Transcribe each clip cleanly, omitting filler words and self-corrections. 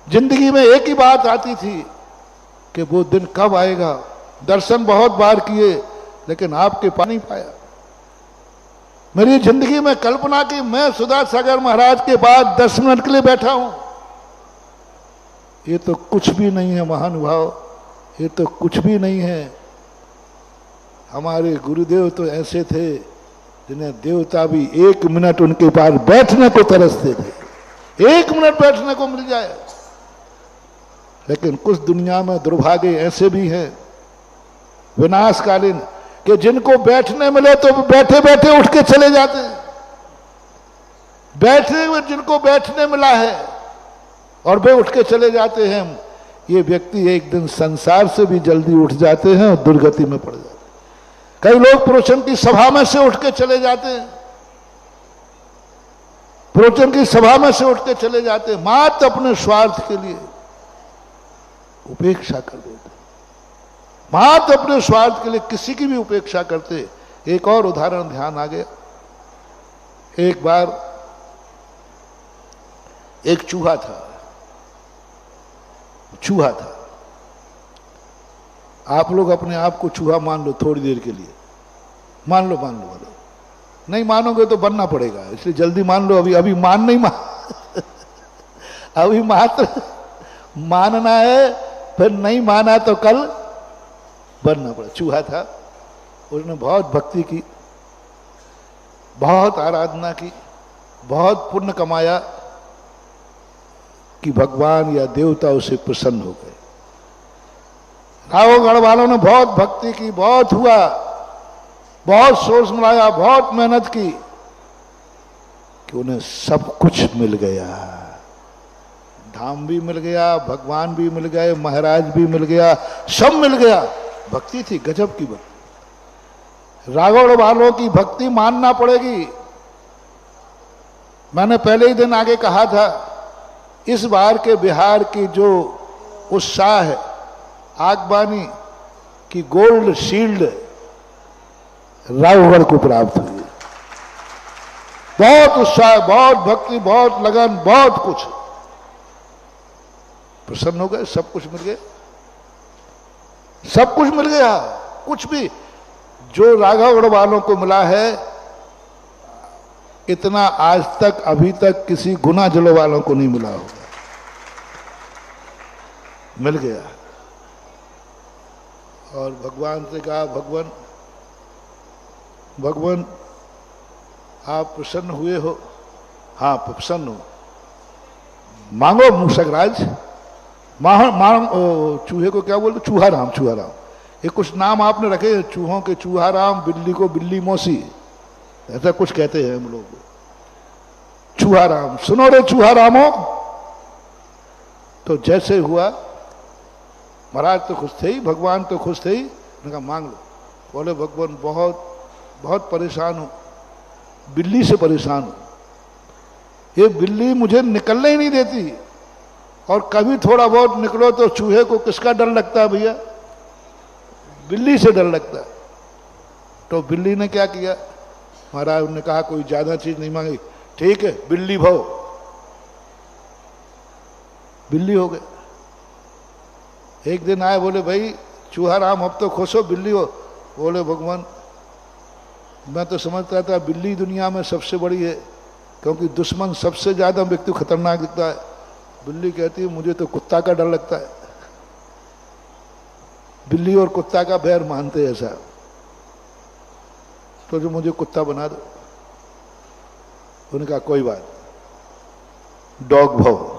जिंदगी में एक ही बात आती थी कि वो दिन कब आएगा। दर्शन बहुत बार किए लेकिन आपके पा नहीं पाया। मेरी जिंदगी में कल्पना की मैं सुधा सागर महाराज के बाद 10 मिनट के लिए बैठा हूं। ये तो कुछ भी नहीं है महानुभाव, ये तो कुछ भी नहीं है। हमारे गुरुदेव तो ऐसे थे जिन्हें देवता भी 1 मिनट उनके पास बैठने को तरसते थे, 1 मिनट बैठने को मिल जाए। लेकिन कुछ दुनिया में दुर्भाग्य ऐसे भी हैं विनाशकालीन कि जिनको बैठने मिले तो बैठे बैठे उठ के चले जाते हैं। बैठने में जिनको बैठने मिला है और वे उठ के चले जाते हैं, ये व्यक्ति एक दिन संसार से भी जल्दी उठ जाते हैं और दुर्गति में पड़ जाते हैं। कई लोग प्रवचन की सभा में से उठ के चले जाते हैं, प्रवचन की सभा में से उठ के चले जाते हैं, मात्र अपने स्वार्थ के लिए उपेक्षा कर देते, मात्र अपने स्वार्थ के लिए किसी की भी उपेक्षा करते। एक और उदाहरण ध्यान आ गया। एक बार एक चूहा था, आप लोग अपने आप को चूहा मान लो थोड़ी देर के लिए, मान लो बोलो, नहीं मानोगे तो बनना पड़ेगा, इसलिए जल्दी मान लो। अभी मान नहीं अभी मात्र मानना है, फिर नहीं माना तो कल बनना पड़ेगा। चूहा था, उसने बहुत भक्ति की, बहुत आराधना की, बहुत पुण्य कमाया कि भगवान या देवता उसे प्रसन्न हो गए। रावगढ़ वालों ने बहुत भक्ति की, बहुत हुआ, बहुत सोच मिलाया, बहुत मेहनत की कि उन्हें सब कुछ मिल गया। धाम भी मिल गया, भगवान भी मिल गए, महाराज भी मिल गया, सब मिल गया। भक्ति थी, गजब की भक्ति। रावगढ़ वालों की भक्ति मानना पड़ेगी। मैंने पहले ही दिन आगे कहा था, इस बार के बिहार की जो उत्साह है, आगबानी की गोल्ड शील्ड रावगढ़ को प्राप्त हुई। बहुत उत्साह, बहुत भक्ति, बहुत लगन, बहुत कुछ। प्रसन्न हो गए, सब कुछ मिल गया, सब कुछ मिल गया। कुछ भी जो राघवगढ़ वालों को मिला है, इतना आज तक अभी तक किसी गुना जलो वालों को नहीं मिला होगा। मिल गया। और भगवान से कहा, भगवान आप प्रसन्न हुए हो? हाँ प्रसन्न हो, मांगो मूषकराज। चूहे को क्या बोलते? चूहाराम। ये कुछ नाम आपने रखे चूहों के, चूहाराम, बिल्ली को बिल्ली मौसी, ऐसा कुछ कहते हैं हम लोग। चूहाराम, सुनो रे चूहारामो। तो जैसे हुआ, महाराज तो खुश थे ही, भगवान तो खुश थे ही। उन्होंने कहा मांग लो। बोले भगवान बहुत परेशान हूं, बिल्ली से परेशान हूं। ये बिल्ली मुझे निकलने ही नहीं देती, और कभी थोड़ा बहुत निकलो तो चूहे को किसका डर लगता है भैया? बिल्ली से डर लगता है। तो बिल्ली ने क्या किया? महाराज ने कहा कोई ज्यादा चीज नहीं मांगी, ठीक है बिल्ली भव, बिल्ली हो गए। एक दिन आए, बोले भाई चूहाराम अब तो खुश हो, बिल्ली हो। बोले भगवान मैं तो समझता था बिल्ली दुनिया में सबसे बड़ी है, क्योंकि दुश्मन सबसे ज्यादा व्यक्ति खतरनाक दिखता है। बिल्ली कहती है मुझे तो कुत्ता का डर लगता है। बिल्ली और कुत्ता का बैर मानते ऐसा, तो जो मुझे कुत्ता बना दो। उन्होंने कहा कोई बात, डॉग भव।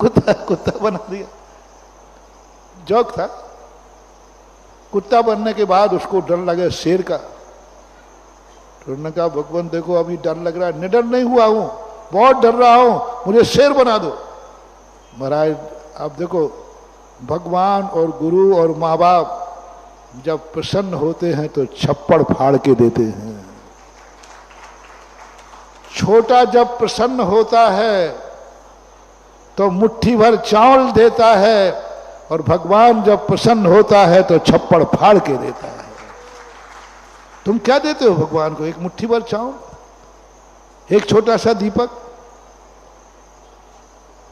कुत्ता बना दिया। जोक था। कुत्ता बनने के बाद उसको डर लगे शेर का। तो उन्होंने कहा भगवान देखो अभी डर लग रहा है, निडर नहीं हुआ हूं, बहुत डर रहा हूं, मुझे शेर बना दो। महाराज आप देखो, भगवान और गुरु और माँ बाप जब प्रसन्न होते हैं तो छप्पड़ फाड़ के देते हैं। छोटा जब प्रसन्न होता है तो मुट्ठी भर चावल देता है, और भगवान जब प्रसन्न होता है तो छप्पड़ फाड़ के देता है। तुम क्या देते हो भगवान को? एक मुट्ठी भर चावल, एक छोटा सा दीपक,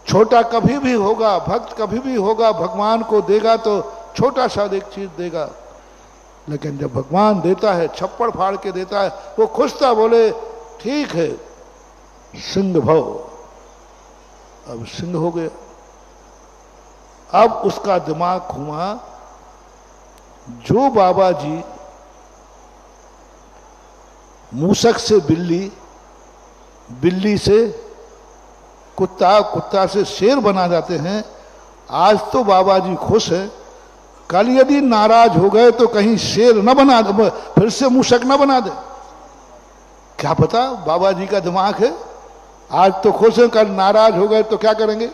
छोटा कभी भी होगा, भक्त कभी भी होगा, भगवान को देगा तो छोटा सा एक चीज देगा, लेकिन जब भगवान देता है छप्पड़ फाड़ के देता है, वो खुश था, बोले ठीक है सिंह भव, अब सिंह हो गया। अब उसका दिमाग घुमा, जो बाबा जी मूसक से बिल्ली, बिल्ली से कुत्ता, कुत्ता से शेर बना जाते हैं, आज तो बाबा जी खुश है, कल यदि नाराज हो गए तो कहीं शेर न बना दे, फिर से मूसक न बना दे, क्या पता। बाबा जी का दिमाग है, आज तो खुश है, कल नाराज हो गए तो क्या करेंगे,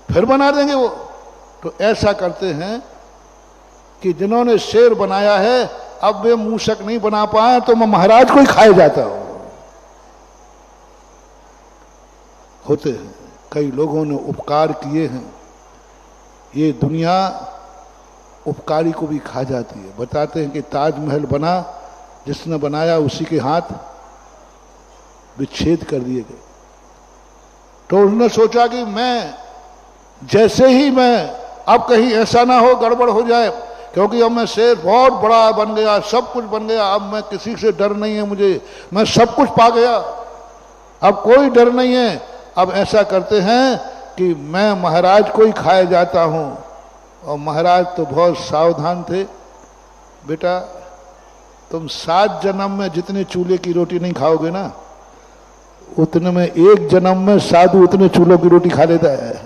फिर बना देंगे वो। तो ऐसा करते हैं कि जिन्होंने शेर बनाया है, अब वे मूसक नहीं बना पाए तो मैं महाराज को ही खाए जाता हूं। होते हैं, कई लोगों ने उपकार किए हैं, ये दुनिया उपकारी को भी खा जाती है। बताते हैं कि ताजमहल बना, जिसने बनाया उसी के हाथ विच्छेद कर दिए गए। तो उसने सोचा कि मैं जैसे ही मैं, अब कहीं ऐसा ना हो गड़बड़ हो जाए, क्योंकि अब मैं शेर बहुत बड़ा बन गया, सब कुछ बन गया, अब मैं किसी से डर नहीं है मुझे, मैं सब कुछ पा गया, अब कोई डर नहीं है। अब ऐसा करते हैं कि मैं महाराज को ही खाए जाता हूं। और महाराज तो बहुत सावधान थे, बेटा तुम 7 जन्म में जितने चूल्हे की रोटी नहीं खाओगे ना, उतने में एक जन्म में साधु उतने चूल्हों की रोटी खा लेता है।